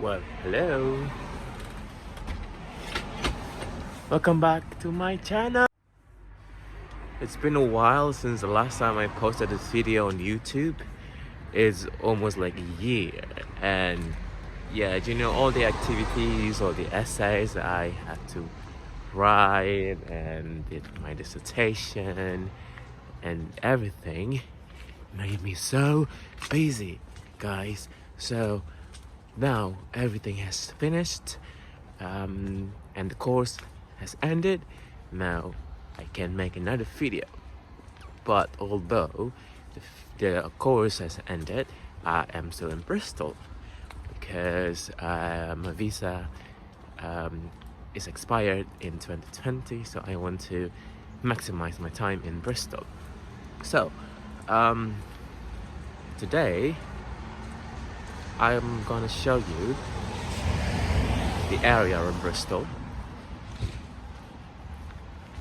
Well, hello. Welcome back to my channel. It's been a while since the last time I posted this video on YouTube. It's almost like a year, and yeah, you know, all the activities, all the essays I had to write and did my dissertation and everything made me so busy, guys. So now everything has finished, and the course has ended. Now I can make another video. But although the course has ended, I am still in Bristol because my visa is expired in 2020, so I want to maximize my time in Bristol. So today I'm gonna show you the area in Bristol.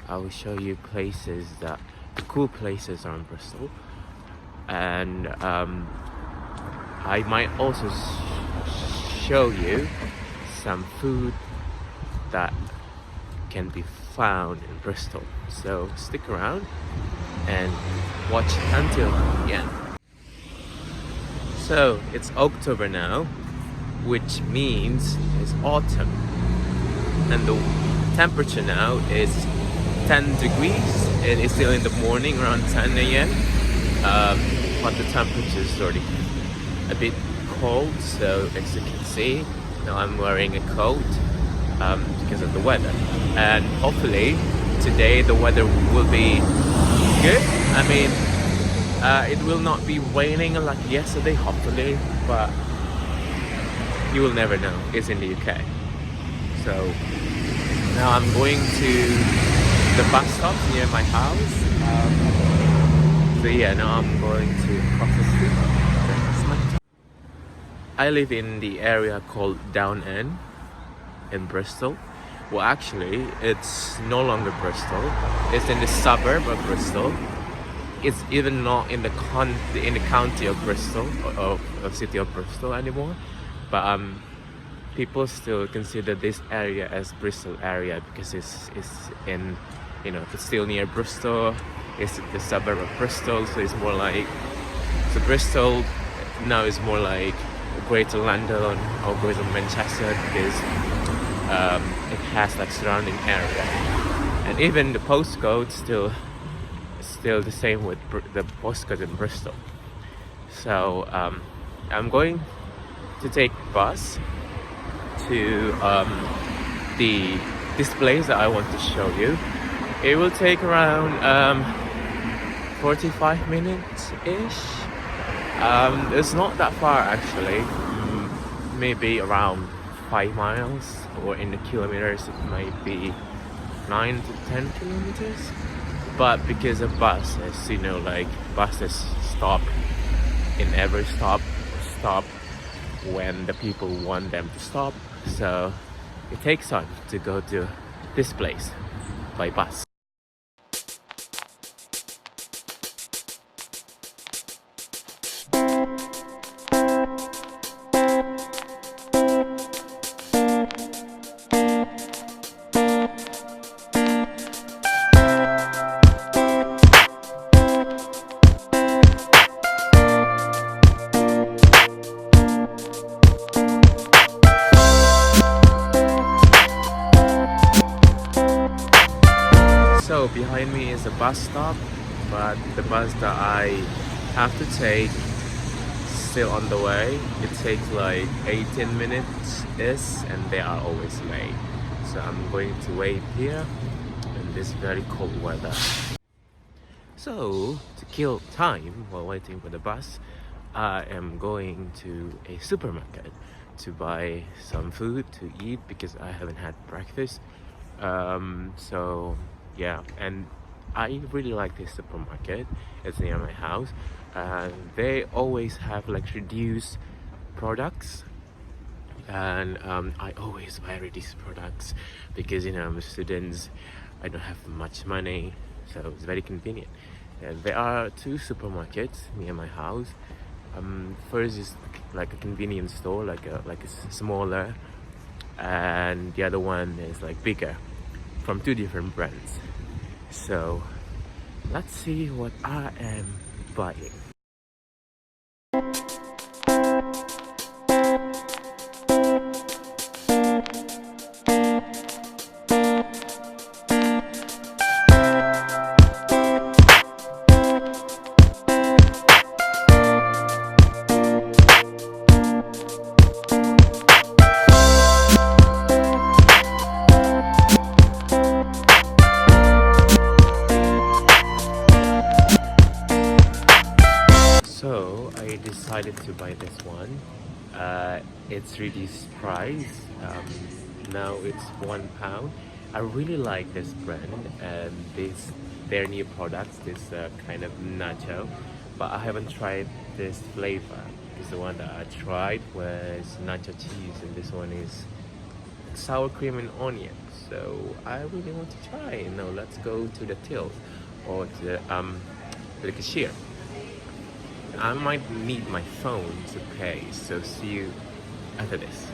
I will show you places the cool places are in Bristol, and I might also show you some food that can be found in Bristol. So stick around and watch until the end. So it's October now, which means it's autumn, and the temperature now is 10 degrees. It is still in the morning, around 10 a.m. But the temperature is already a bit cold, so as you can see, now I'm wearing a coat because of the weather. And hopefully today the weather will be good. I mean, it will not be raining like yesterday, hopefully, but you will never know. It's in the UK. So now I'm going to the bus stop near my house. So yeah, now I'm going to cross the street. I live in the area called Down End in Bristol. Well, actually, it's no longer Bristol. It's in the suburb of Bristol. It's even not in the county of Bristol or city of Bristol anymore. But people still consider this area as Bristol area because it's in, you know, it's still near Bristol. It's the suburb of Bristol, so it's more like, so Bristol now is more like Greater London or Greater Manchester because it has like surrounding area, and even the postcode still the same with the postcode in Bristol. So I'm going to take bus to this place that I want to show you. It will take around 45 minutes ish. It's not that far actually, maybe around 5 miles, or in the kilometers it might be 9 to 10 kilometers. But because of buses, you know, like buses stop in every stop when the people want them to stop, so it takes time to go to this place by bus. So behind me is a bus stop, but the bus that I have to take is still on the way. It takes like 18 minutes and they are always late. So I'm going to wait here in this very cold weather. So to kill time while waiting for the bus, I am going to a supermarket to buy some food to eat because I haven't had breakfast. So yeah, and I really like this supermarket. It's near my house. They always have like reduced products, and I always buy reduced products because, you know, I'm a student, I don't have much money, so it's very convenient. There are two supermarkets near my house, First is like a convenience store, like a smaller, and the other one is like bigger, from two different brands. So let's see what I am buying. So I decided to buy this one. It's reduced price. Now it's £1. I really like this brand and their new products. This kind of nacho, but I haven't tried this flavor because the one that I tried was nacho cheese, and this one is sour cream and onion. So I really want to try. Now let's go to the till or to the cashier. I might need my phone to pay, so see you after this.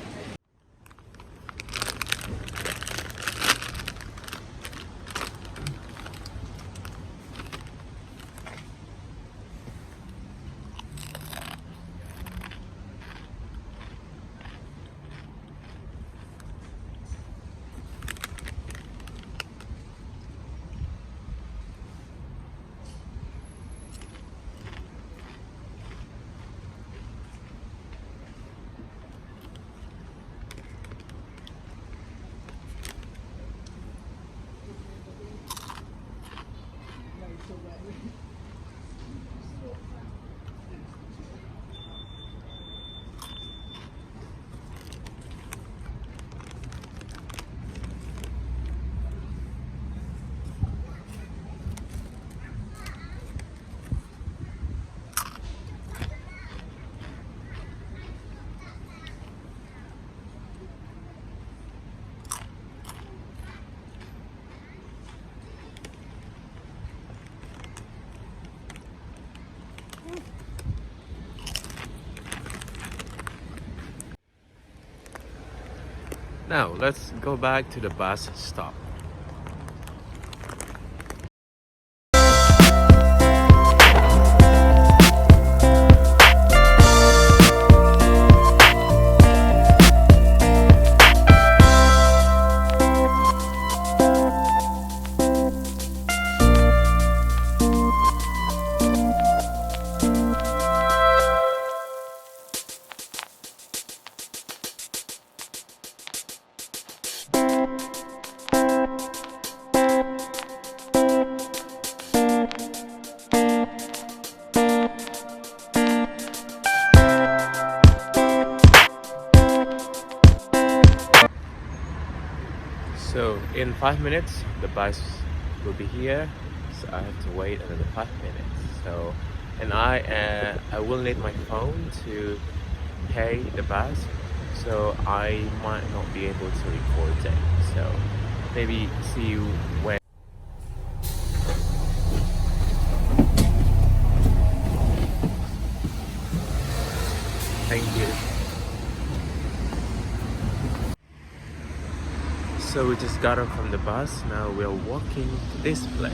Now let's go back to the bus stop. So in 5 minutes the bus will be here, so I have to wait another 5 minutes. So, and I will need my phone to pay the bus, so I might not be able to record it. So maybe see you when. Thank you. So we just got off from the bus. Now we're walking to this place.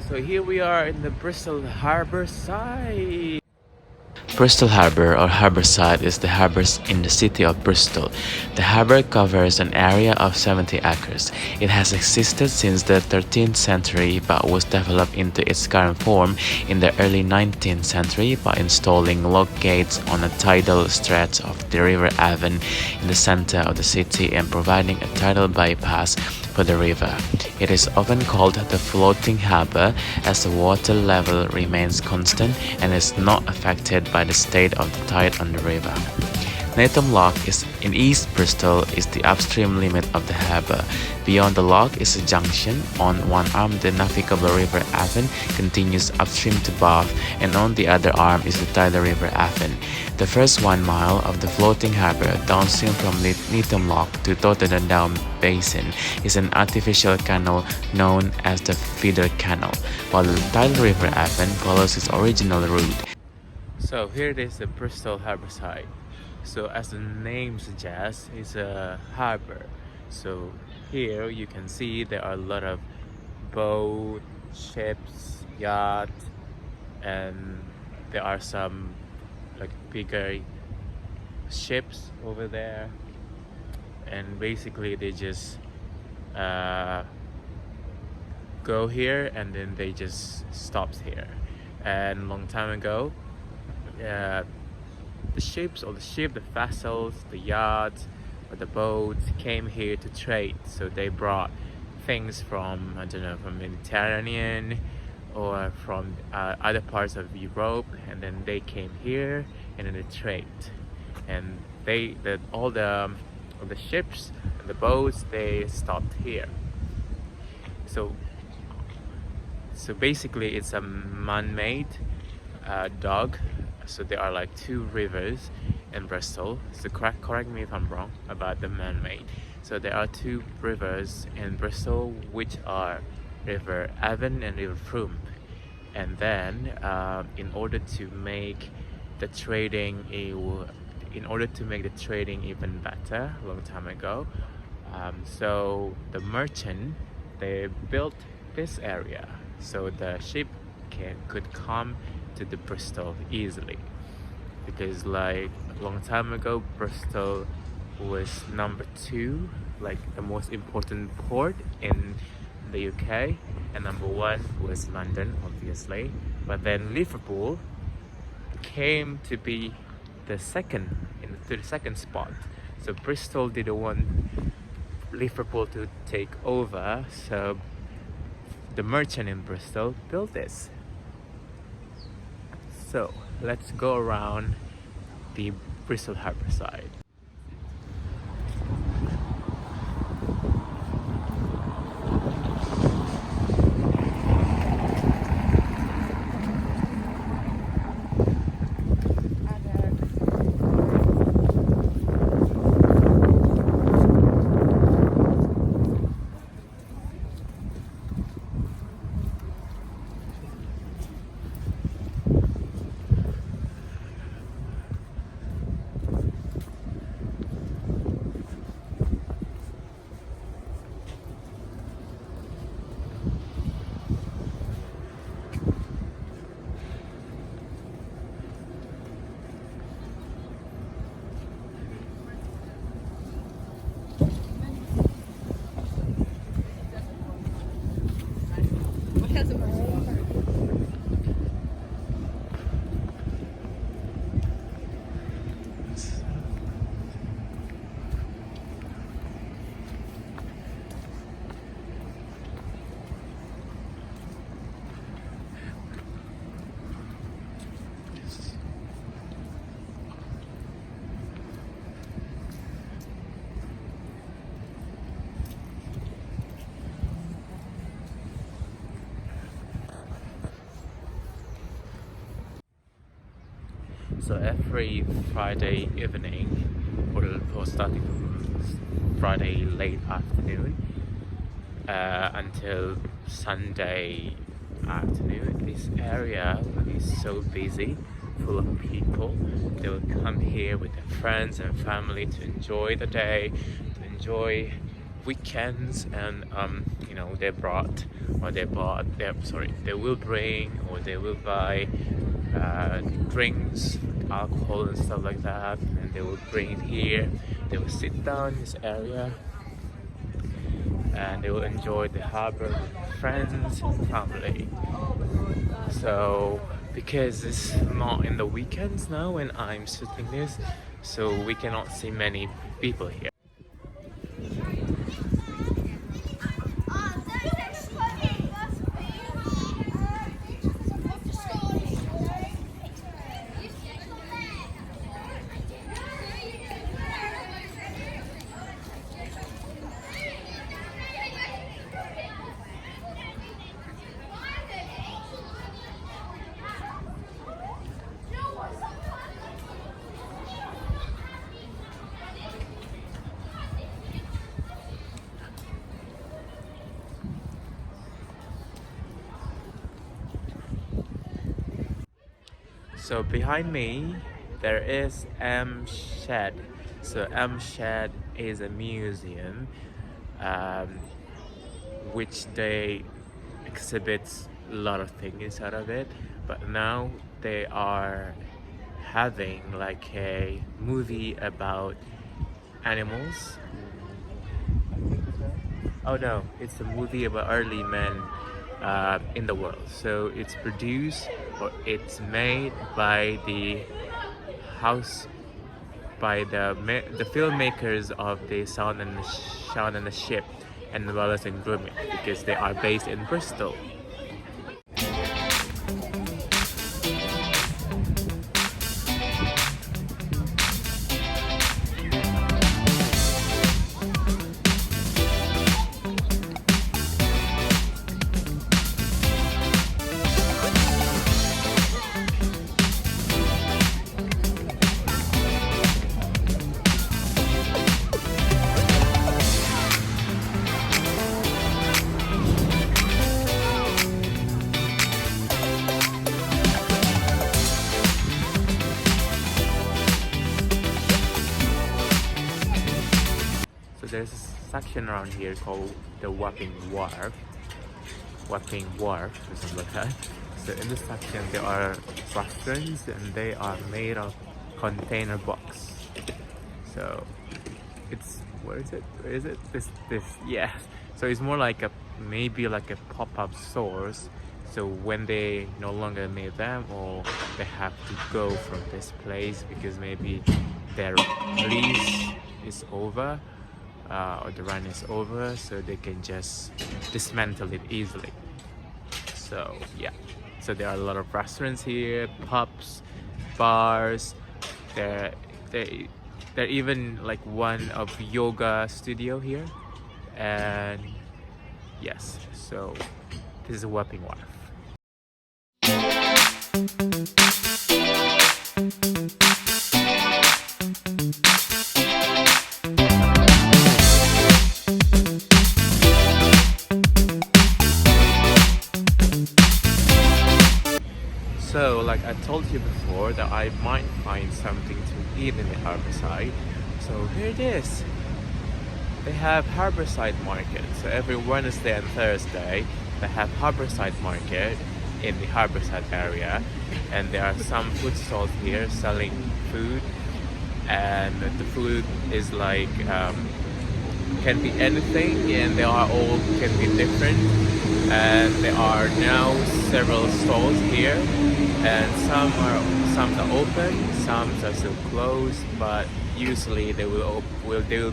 So here we are in the Bristol Harbour side. Bristol Harbour or Harbourside is the harbour in the city of Bristol. The harbour covers an area of 70 acres. It has existed since the 13th century but was developed into its current form in the early 19th century by installing log gates on a tidal stretch of the River Avon in the center of the city and providing a tidal bypass for the river. It is often called the floating harbour as the water level remains constant and is not affected by the state of the tide on the river. Netham Lock is in East Bristol is the upstream limit of the harbour. Beyond the lock is a junction. On one arm the navigable River Avon continues upstream to Bath and on the other arm is the tidal River Avon. The first 1 mile of the floating harbour downstream from Netham Lock to Tottenham Down Basin is an artificial canal known as the feeder canal, while the tidal River Avon follows its original route. So here it is, the Bristol Harbourside. So as the name suggests, it's a harbor. So here you can see there are a lot of boats, ships, yachts, and there are some like bigger ships over there. And basically they just go here and then they just stops here. And long time ago, the ships or the ship, the vessels, the yachts or the boats came here to trade. So they brought things from, I don't know, from Mediterranean or from other parts of Europe, and then they came here and then they trade. And all the ships and the boats, they stopped here. So basically it's a man-made dock. So there are like 2 rivers in Bristol. So correct me if I'm wrong about the man-made. So there are 2 rivers in Bristol, which are River Avon and River Frome. And then in order to make the trading even better, a long time ago, so the merchant, they built this area so the ship could come to the Bristol easily, because like a long time ago Bristol was number 2, like the most important port in the UK, and number 1 was London, obviously. But then Liverpool came to be the second spot. So Bristol didn't want Liverpool to take over, so the merchant in Bristol built this. So let's go around the Bristol Harbourside. So every Friday evening, or starting from Friday late afternoon until Sunday afternoon, this area is so busy, full of people. They will come here with their friends and family to enjoy the day, to enjoy weekends, and you know, they will bring or they will buy drinks, alcohol and stuff like that, and they will bring it here. They will sit down in this area and they will enjoy the harbor with friends and family. So because it's not in the weekends now when I'm shooting this, so we cannot see many people here. So behind me there is M Shed. So M Shed is a museum which they exhibit a lot of things inside of it, but now they are having like a movie about animals. Oh no, it's a movie about early men in the world. So it's produced or it's made by the house by the filmmakers of the Sound and the Ship and Wallace and Gromit, because they are based in Bristol. There's a section around here called the Wapping Wharf or something like that. So in this section there are restaurants and they are made of container box. So it's where is it? This yeah. So it's more like maybe like a pop-up stores. So when they no longer made them or they have to go from this place because maybe their lease is over. Or the run is over, so they can just dismantle it easily. So yeah, so there are a lot of restaurants here, pubs, bars. There even like one of yoga studio here, and yes, so this is a Wapping Wharf. So like I told you before that I might find something to eat in the harborside. So here it is. They have harborside market. So every Wednesday and Thursday they have harborside market in the harborside area, and there are some food stalls here selling food, and the food is like can be anything, and they are all can be different. And there are now several stalls here, and some are open, some are still closed, but usually they will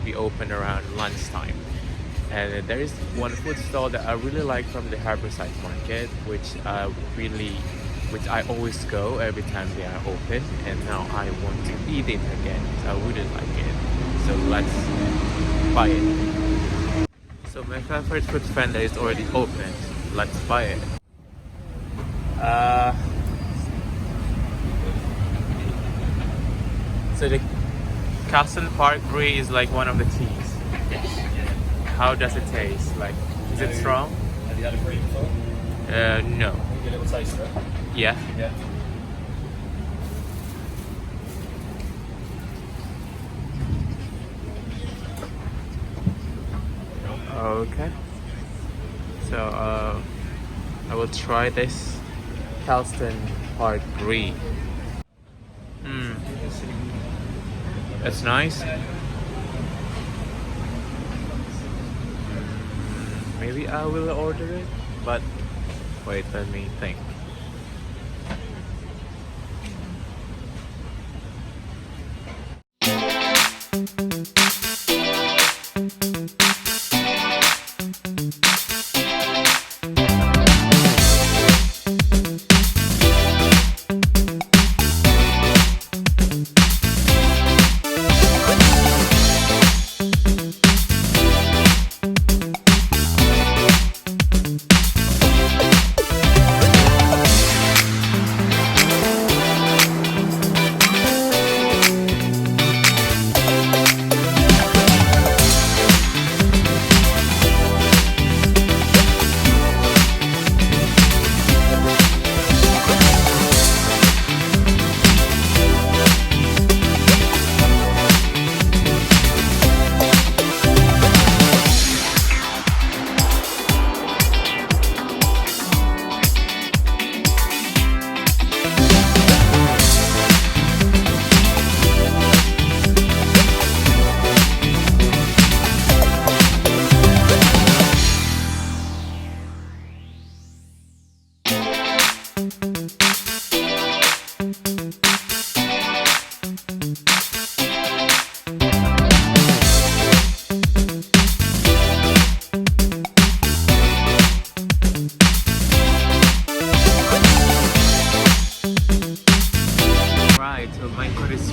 be open around lunchtime. And there is one food stall that I really like from the harborside market, which I always go every time they are open, and now I want to eat it again because I wouldn't like it. So let's buy it. So my favorite food vendor is already open. Let's buy it. So the Castle Park Brie is like one of the teas. How does it taste? Like, is it strong? Have you had a brie before? No. Get a little taster. Yeah. Yeah. Okay. So I will try this Calston Park Brie. That's nice. Maybe I will order it, but wait, let me think.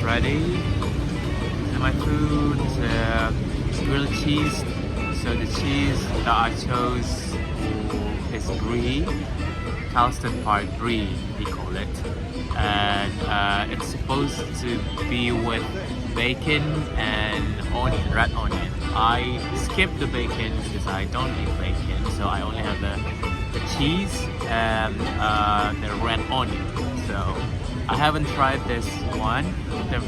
Ready, and my food is grilled cheese. So the cheese that I chose is brie, Charleston Park brie, we call it, and it's supposed to be with bacon and onion, red onion. I skipped the bacon because I don't eat bacon, so I only have the cheese and the red onion. So I haven't tried this one.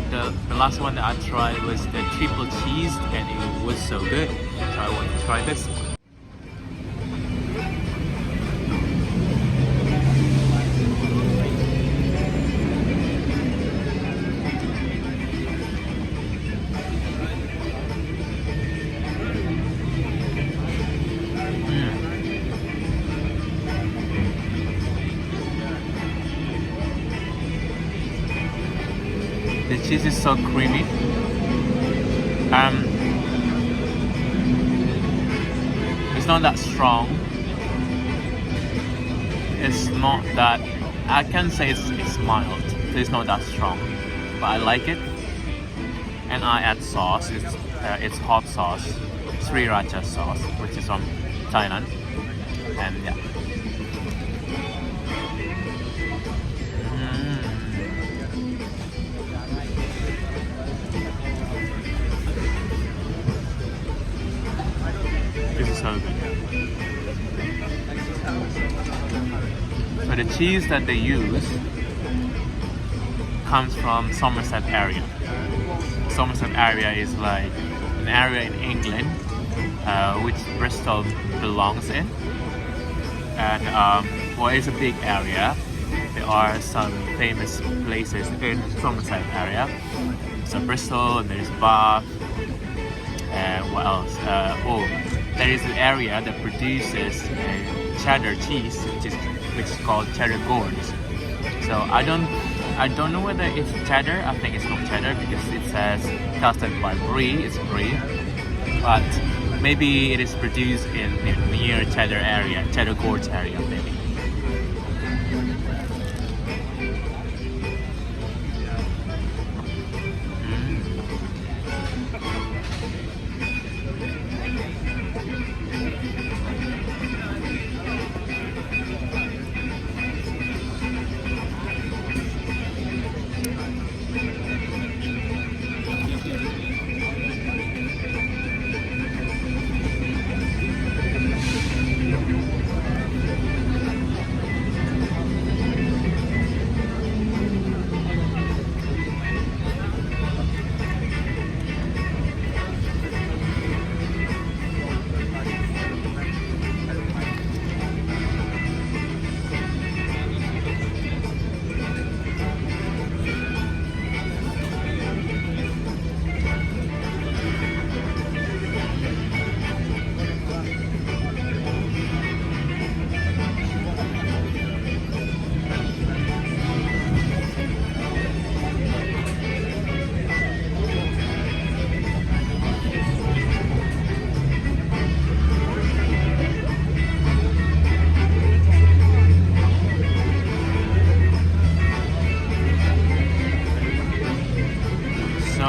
The last one that I tried was the triple cheese, and it was so good. So I want to try this. The cheese is so creamy. It's not that strong. It's not that, I can say it's mild. It's not that strong, but I like it. And I add sauce. It's hot sauce, sriracha sauce, which is from Thailand. And yeah. This is so good. So the cheese that they use comes from Somerset area. Somerset area is like an area in England which Bristol belongs in. And well, it's a big area. There are some famous places in Somerset area. So Bristol, and there's Bath, and what else? There is an area that produces cheddar cheese, which is called cheddar gorge. So I don't know whether it's cheddar. I think it's not cheddar because it says Charleston by Brie. It's Brie, but maybe it is produced in near cheddar area, cheddar gorge area, maybe.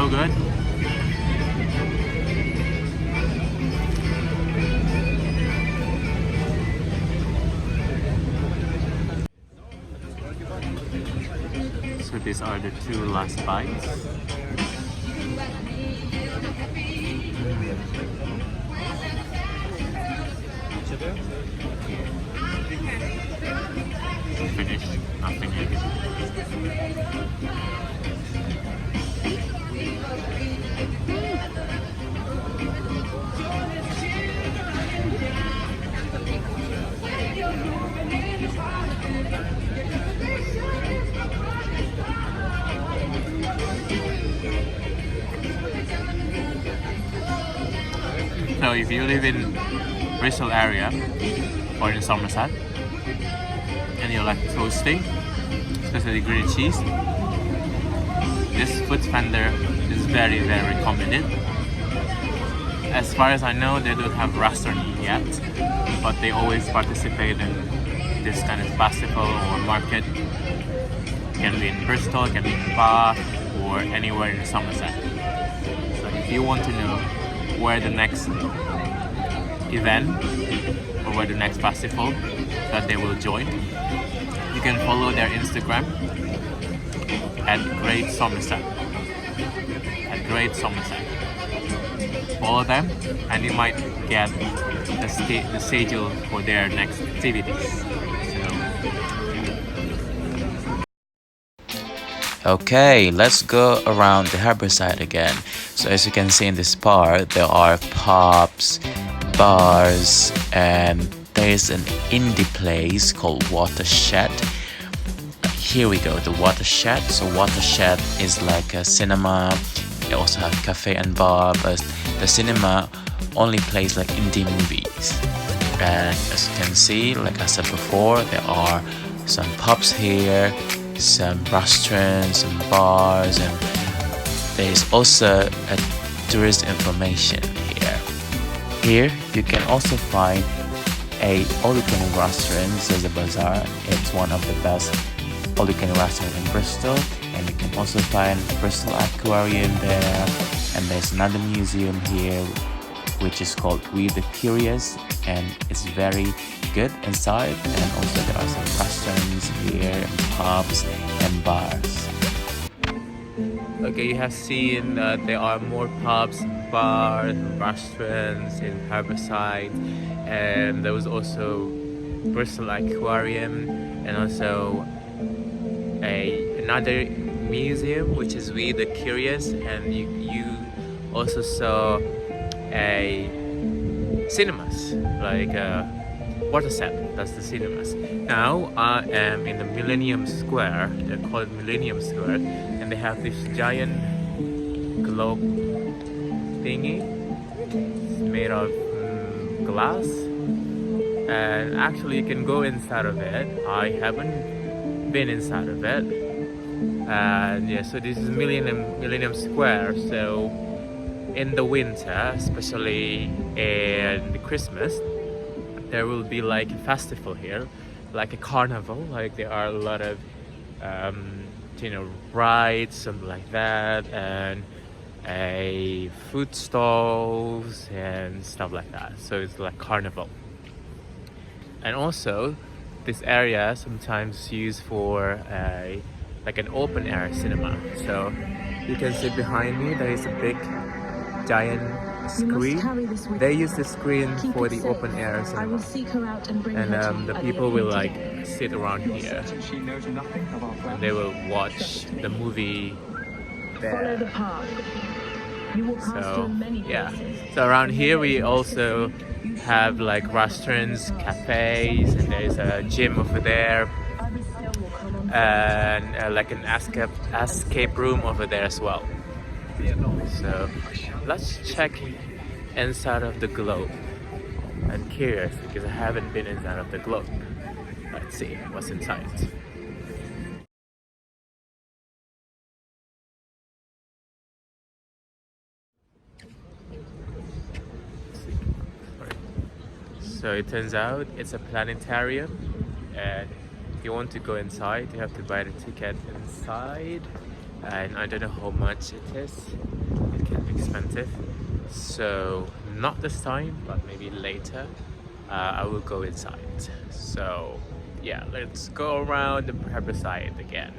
so good. So these are the two last bites. Finished. Not finished. So if you live in Bristol area or in Somerset and you like toasty, especially grilled cheese, this food vendor is very recommended. As far as I know, they don't have restaurant yet, but they always participate in this kind of festival or market. Can be in Bristol, can be in Bath, or anywhere in Somerset. So if you want to know where the next event or where the next festival that they will join, you can follow their Instagram at Great Somerset. At Great Somerset. Follow them and you might get the schedule for their next activities. Okay, let's go around the harbor side again. So as you can see in this part, there are pubs, bars, and there is an indie place called Watershed. Here we go, the Watershed. So Watershed is like a cinema. They also have cafe and bar, but the cinema only plays like indie movies. And as you can see, like I said before, there are some pubs here, some restaurants, some bars, and there is also a tourist information here. Here you can also find a all-you-can-eat restaurant, Zaza Bazaar. It's one of the best all-you-can-eat restaurants in Bristol, and you can also find Bristol Aquarium there, and there's another museum here which is called We the Curious, and it's very good inside, and also there are some restaurants here, and pubs and bars. Okay, you have seen that there are more pubs, bars, restaurants in Harborside, and there was also Bristol Aquarium, and also another museum which is We the Curious, and you also saw a cinemas like Watershed. That's the cinemas. Now I am in the Millennium Square. They're called Millennium Square, and they have this giant globe thingy. It's made of glass, and actually you can go inside of it. I haven't been inside of it, and yeah. So this is Millennium Square. So in the winter, especially in the Christmas, there will be like a festival here, like a carnival. Like there are a lot of rides, something like that, and a food stalls and stuff like that. So it's like carnival. And also this area sometimes used for like an open air cinema. So you can see behind me there is a big giant screen. They use the screen for the open air cinema, and the people will like sit around here and they will watch the movie there. So yeah, so around here we also have like restaurants, cafes, and there's a gym over there, and like an escape room over there as well. So let's check inside of the globe. I'm curious because I haven't been inside of the globe. Let's see what's inside. So it turns out it's a planetarium, and if you want to go inside you have to buy the ticket inside, and I don't know how much it is. It can be expensive, so not this time, but maybe later I will go inside. So yeah, let's go around the harbour side again.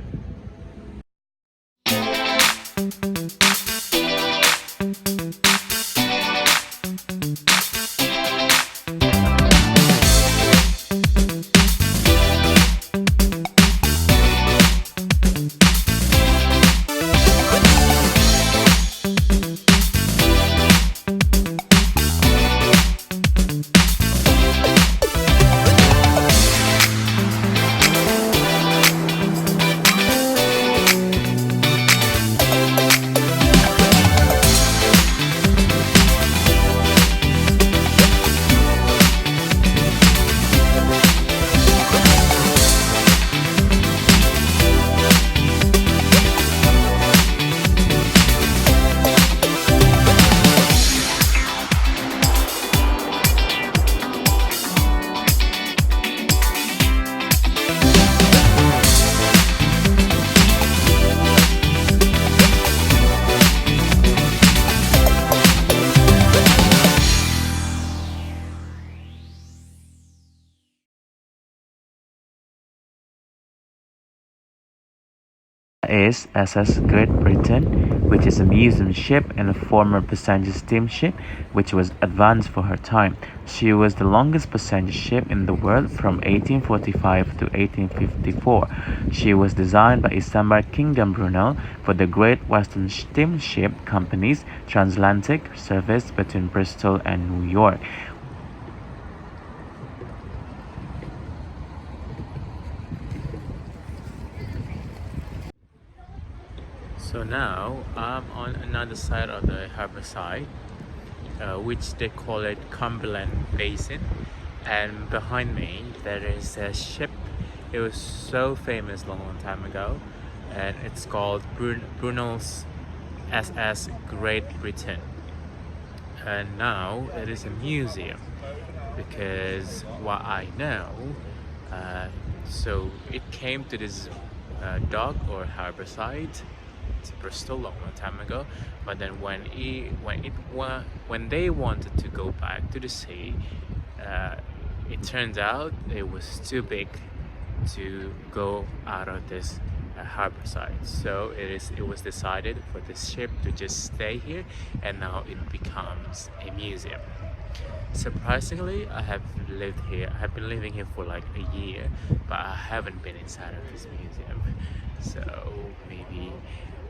Is SS Great Britain, which is a museum ship and a former passenger steamship which was advanced for her time. She was the longest passenger ship in the world from 1845 to 1854. She was designed by Istanbul Kingdom Brunel for the Great Western Steamship Company's transatlantic service between Bristol and New York. So now I'm on another side of the harbour side, which they call it Cumberland Basin, and behind me there is a ship. It was so famous long time ago, and it's called Brunel's SS Great Britain, and now it is a museum because what I know, so it came to this dock or harbour side to Bristol long time ago, but then when they wanted to go back to the sea, it turns out it was too big to go out of this harbour side, so it was decided for this ship to just stay here, and now it becomes a museum. Surprisingly, I have been living here for like a year, but I haven't been inside of this museum. So maybe,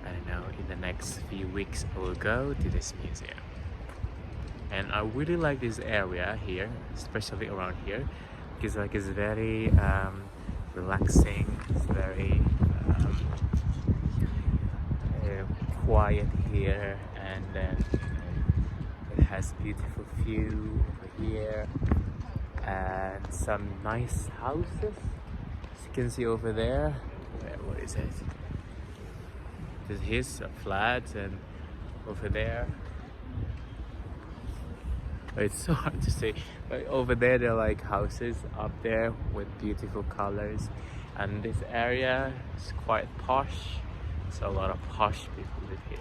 I don't know, in the next few weeks I will go to this museum. And I really like this area here, especially around here, because like it's very relaxing. It's very quiet here, and then it has beautiful view over here and some nice houses, as you can see over there. What is it? Here's a flat, and over there, it's so hard to say, but over there there are like houses up there with beautiful colors, and this area is quite posh, so a lot of posh people live here.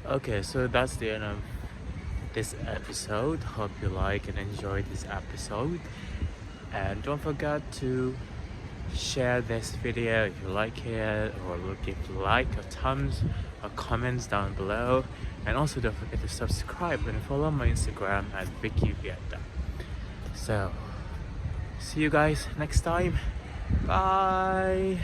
Okay, so that's the end of this episode. Hope you like and enjoy this episode, and don't forget to share this video if you like it, or give like or thumbs or comments down below, and also don't forget to subscribe and follow my Instagram at VickyVieta. So see you guys next time. Bye.